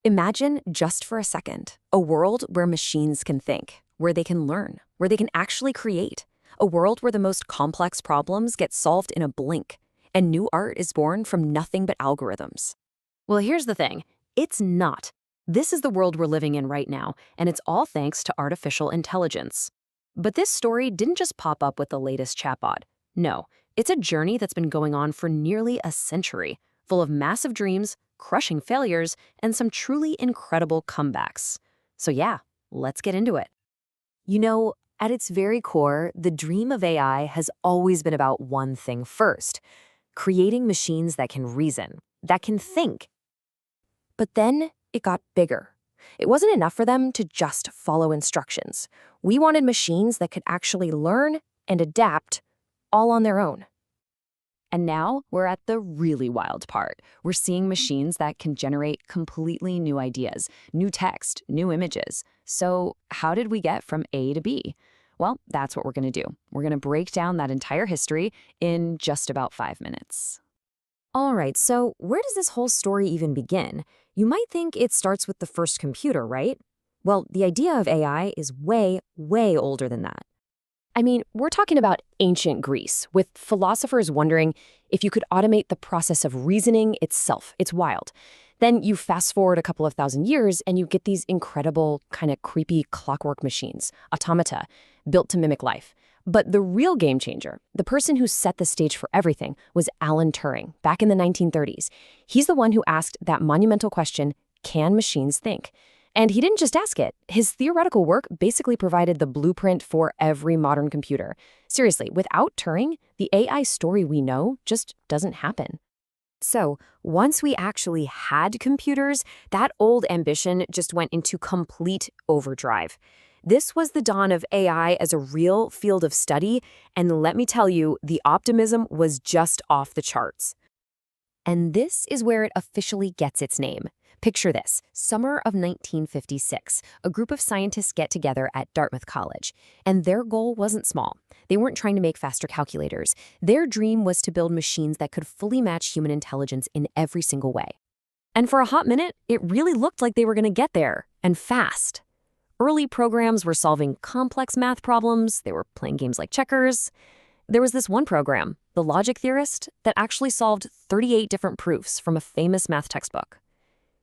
Imagine, just for a second, a world where machines can think, where they can learn, where they can actually create. A world where the most complex problems get solved in a blink, and new art is born from nothing but algorithms. Well, here's the thing. It's not. This is the world we're living in right now, and it's all thanks to artificial intelligence. But this story didn't just pop up with the latest chatbot. No, it's a journey that's been going on for nearly a century, full of massive dreams, crushing failures, and some truly incredible comebacks. So yeah, let's get into it. You know, at its very core, the dream of AI has always been about one thing first: creating machines that can reason, that can think. But then it got bigger. It wasn't enough for them to just follow instructions. We wanted machines that could actually learn and adapt all on their own. And now we're at the really wild part. We're seeing machines that can generate completely new ideas, new text, new images. So how did we get from A to B? Well, that's what we're going to do. We're going to break down that entire history in just about 5 minutes. All right, so where does this whole story even begin? You might think it starts with the first computer, right? Well, the idea of AI is way, way older than that. I mean, we're talking about ancient Greece, with philosophers wondering if you could automate the process of reasoning itself. It's wild. Then you fast forward a couple of thousand years and you get these incredible, kind of creepy clockwork machines, automata, built to mimic life. But the real game changer, the person who set the stage for everything, was Alan Turing, back in the 1930s. He's the one who asked that monumental question, can machines think? And he didn't just ask it. His theoretical work basically provided the blueprint for every modern computer. Seriously, without Turing, the AI story we know just doesn't happen. So, once we actually had computers, that old ambition just went into complete overdrive. This was the dawn of AI as a real field of study, and let me tell you, the optimism was just off the charts. And this is where it officially gets its name. Picture this: summer of 1956, a group of scientists get together at Dartmouth College, and their goal wasn't small. They weren't trying to make faster calculators. Their dream was to build machines that could fully match human intelligence in every single way. And for a hot minute, it really looked like they were going to get there, and fast. Early programs were solving complex math problems. They were playing games like checkers. There was this one program, the logic theorist, that actually solved 38 different proofs from a famous math textbook.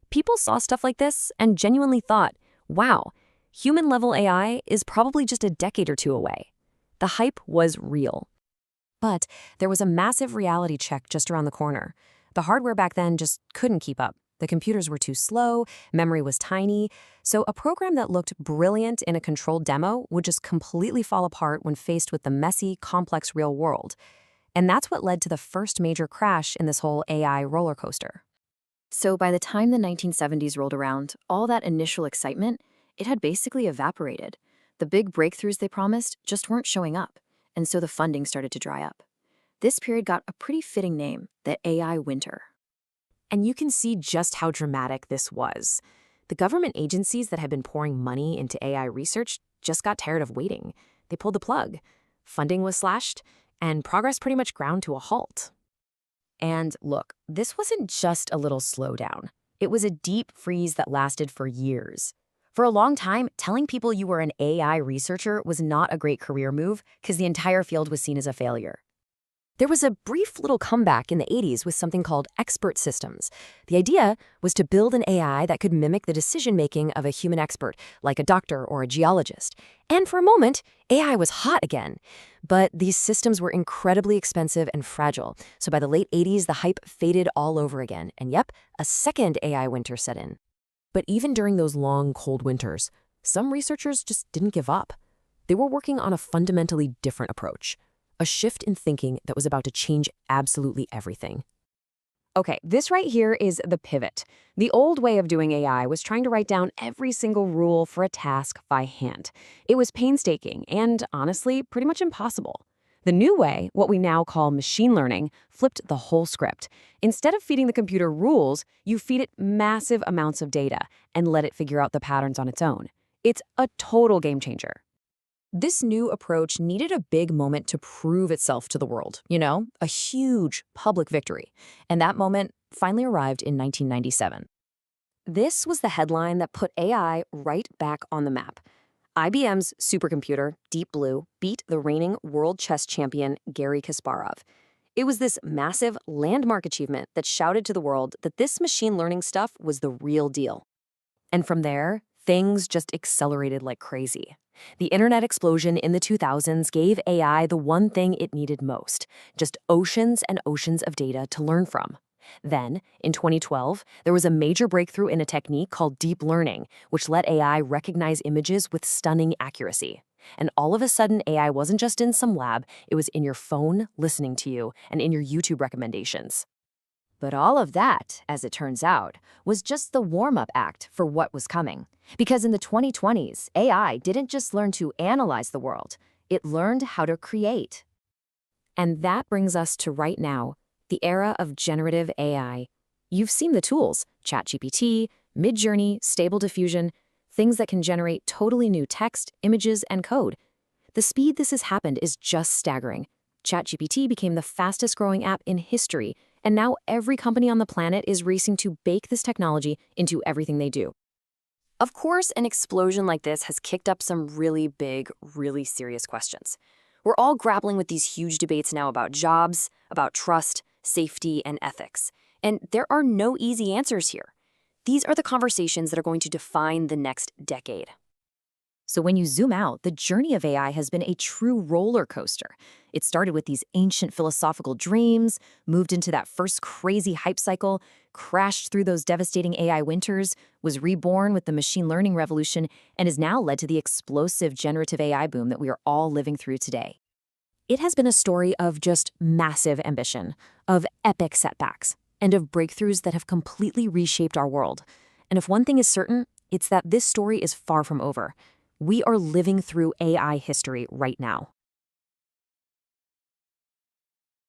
People saw stuff like this and genuinely thought, wow, human-level AI is probably just a decade or two away. The hype was real. But there was a massive reality check just around the corner. The hardware back then just couldn't keep up. The computers were too slow, memory was tiny, so a program that looked brilliant in a controlled demo would just completely fall apart when faced with the messy, complex real world. And that's what led to the first major crash in this whole AI roller coaster. So by the time the 1970s rolled around, all that initial excitement, it had basically evaporated. The big breakthroughs they promised just weren't showing up, and so the funding started to dry up. This period got a pretty fitting name, the AI winter. And you can see just how dramatic this was. The government agencies that had been pouring money into AI research just got tired of waiting. They pulled the plug. Funding was slashed, and progress pretty much ground to a halt. And look, this wasn't just a little slowdown. It was a deep freeze that lasted for years. For a long time, telling people you were an AI researcher was not a great career move because the entire field was seen as a failure. There was a brief little comeback in the 80s with something called expert systems. The idea was to build an AI that could mimic the decision-making of a human expert, like a doctor or a geologist. And for a moment, AI was hot again. But these systems were incredibly expensive and fragile. So by the late 80s, the hype faded all over again. And yep, a second AI winter set in. But even during those long, cold winters, some researchers just didn't give up. They were working on a fundamentally different approach. A shift in thinking that was about to change absolutely everything. Okay, this right here is the pivot. The old way of doing AI was trying to write down every single rule for a task by hand. It was painstaking and, honestly, pretty much impossible. The new way, what we now call machine learning, flipped the whole script. Instead of feeding the computer rules, you feed it massive amounts of data and let it figure out the patterns on its own. It's a total game changer. This new approach needed a big moment to prove itself to the world, a huge public victory. And that moment finally arrived in 1997. This was the headline that put AI right back on the map. IBM's supercomputer, Deep Blue, beat the reigning world chess champion Garry Kasparov. It was this massive landmark achievement that shouted to the world that this machine learning stuff was the real deal. And from there, things just accelerated like crazy. The internet explosion in the 2000s gave AI the one thing it needed most, just oceans and oceans of data to learn from. Then, in 2012, there was a major breakthrough in a technique called deep learning, which let AI recognize images with stunning accuracy. And all of a sudden, AI wasn't just in some lab, it was in your phone, listening to you, and in your YouTube recommendations. But all of that, as it turns out, was just the warm-up act for what was coming. Because in the 2020s, AI didn't just learn to analyze the world, it learned how to create. And that brings us to right now, the era of generative AI. You've seen the tools, ChatGPT, Midjourney, Stable Diffusion, things that can generate totally new text, images, and code. The speed this has happened is just staggering. ChatGPT became the fastest growing app in history, and now every company on the planet is racing to bake this technology into everything they do. Of course, an explosion like this has kicked up some really big, really serious questions. We're all grappling with these huge debates now about jobs, about trust, safety, and ethics. And there are no easy answers here. These are the conversations that are going to define the next decade. So when you zoom out, the journey of AI has been a true roller coaster. It started with these ancient philosophical dreams, moved into that first crazy hype cycle, crashed through those devastating AI winters, was reborn with the machine learning revolution, and has now led to the explosive generative AI boom that we are all living through today. It has been a story of just massive ambition, of epic setbacks, and of breakthroughs that have completely reshaped our world. And if one thing is certain, it's that this story is far from over. We are living through AI history right now.